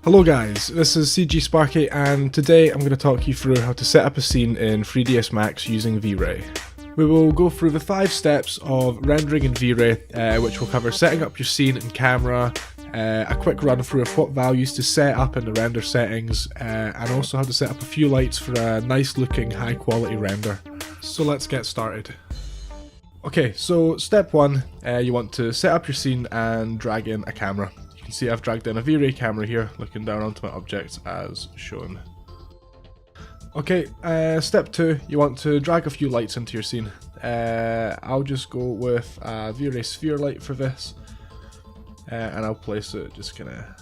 Hello guys, this is CG Sparky and today I'm going to talk you through how to set up a scene in 3dsMax using VRay. We will go through the 5 steps of rendering in VRay, which will cover setting up your scene and camera, a quick run through of what values to set up in the render settings, and also how to set up a few lights for a nice looking high quality render. So let's get started. Okay, so step 1, you want to set up your scene and drag in a camera. You can see I've dragged in a VRay camera here, looking down onto my objects as shown. Okay, step 2, you want to drag a few lights into your scene. I'll just go with a VRay sphere light for this, and I'll place it just kinda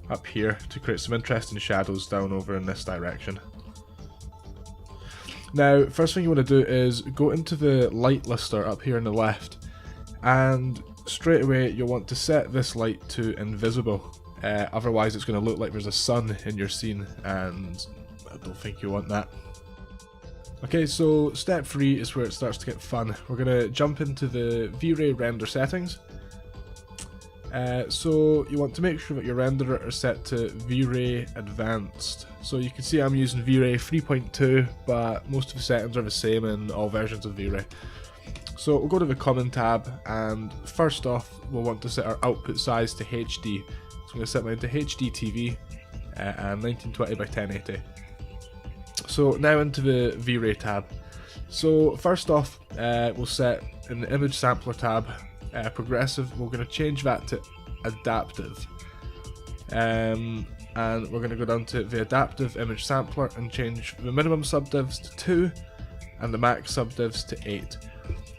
up here to create some interesting shadows down over in this direction. Now, first thing you want to do is go into the light lister up here on the left, and straight away you'll want to set this light to invisible, otherwise it's going to look like there's a sun in your scene and I don't think you want that. Okay, so step 3 is where it starts to get fun. We're going to jump into the VRay render settings. So you want to make sure that your renderer is set to VRay Advanced. So you can see I'm using VRay 3.2, but most of the settings are the same in all versions of VRay. So we'll go to the Common tab, and first off we'll want to set our output size to HD. So I'm going to set mine to HD TV and 1920 by 1080. So now into the VRay tab. So first off we'll set in the image sampler tab progressive. We're going to change that to adaptive, and we're going to go down to the adaptive image sampler and change the minimum subdivs to 2 and the max subdivs to 8.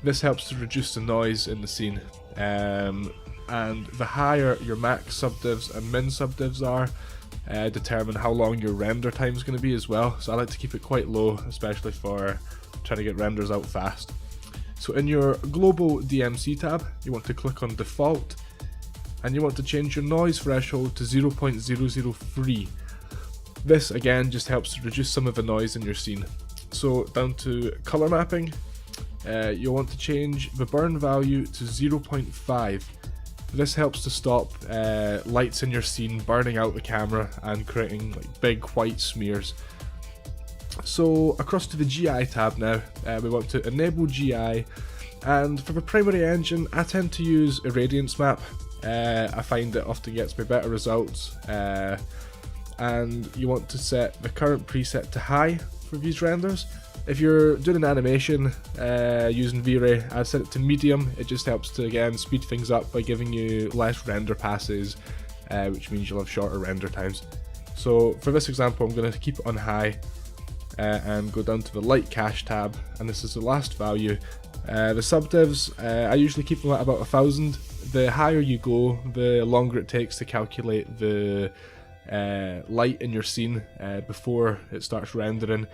This helps to reduce the noise in the scene, and the higher your max subdivs and min subdivs are determine how long your render time is going to be as well. So I like to keep it quite low, especially for trying to get renders out fast. So in your global DMC tab, you want to click on default, and you want to change your noise threshold to 0.003. This again just helps to reduce some of the noise in your scene. So down to color mapping, you'll want to change the burn value to 0.5. This helps to stop lights in your scene burning out the camera and creating like big white smears. So across to the GI tab now, we want to enable GI, and for the primary engine I tend to use Irradiance map. I find it often gets me better results, and you want to set the current preset to high for these renders. If you're doing an animation using VRay, I set it to medium. It just helps to again speed things up by giving you less render passes, which means you'll have shorter render times. So for this example I'm going to keep it on high, and go down to the light cache tab, and this is the last value. The subdivs, I usually keep them at about 1000. The higher you go, the longer it takes to calculate the light in your scene before it starts rendering.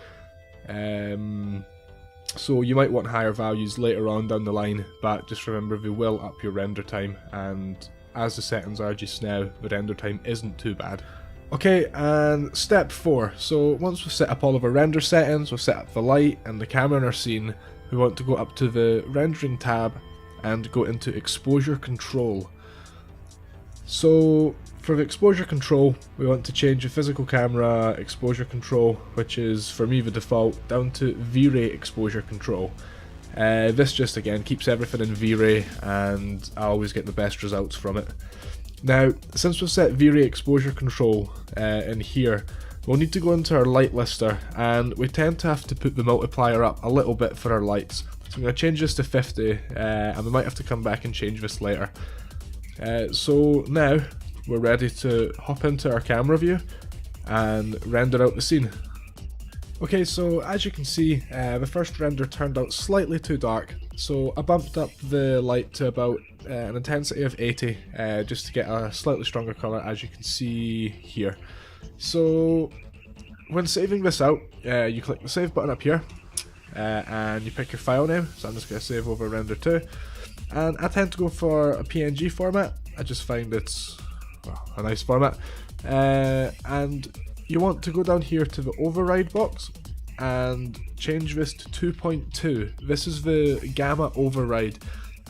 So you might want higher values later on down the line, but just remember they will up your render time, and as the settings are just now, the render time isn't too bad. Okay, and step 4. So once we've set up all of our render settings, we've set up the light and the camera in our scene, we want to go up to the rendering tab and go into exposure control. So for the exposure control, we want to change the physical camera exposure control, which is for me the default, down to VRay exposure control. This just again keeps everything in VRay, and I always get the best results from it. Now, since we've set VRay exposure control in here, we'll need to go into our light lister, and we tend to have to put the multiplier up a little bit for our lights. So I'm going to change this to 50, and we might have to come back and change this later. So now we're ready to hop into our camera view and render out the scene. Okay, so as you can see, the first render turned out slightly too dark, so I bumped up the light to about an intensity of 80, just to get a slightly stronger colour, as you can see here. So when saving this out, you click the save button up here, and you pick your file name. So I'm just going to save over render 2, and I tend to go for a PNG format. I just find it's a nice format, and you want to go down here to the override box and change this to 2.2. This is the gamma override,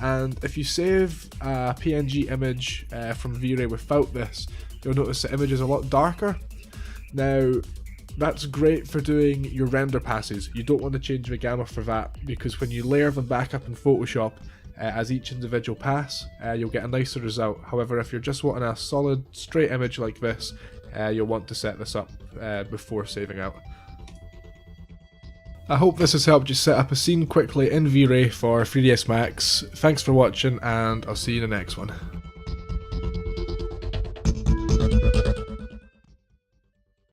and if you save a PNG image from VRay without this, you'll notice the image is a lot darker. Now, that's great for doing your render passes. You don't want to change the gamma for that, because when you layer them back up in Photoshop as each individual pass, you'll get a nicer result. However, if you're just wanting a solid straight image like this, you'll want to set this up before saving out. I hope this has helped you set up a scene quickly in VRay for 3ds Max. Thanks for watching, and I'll see you in the next one.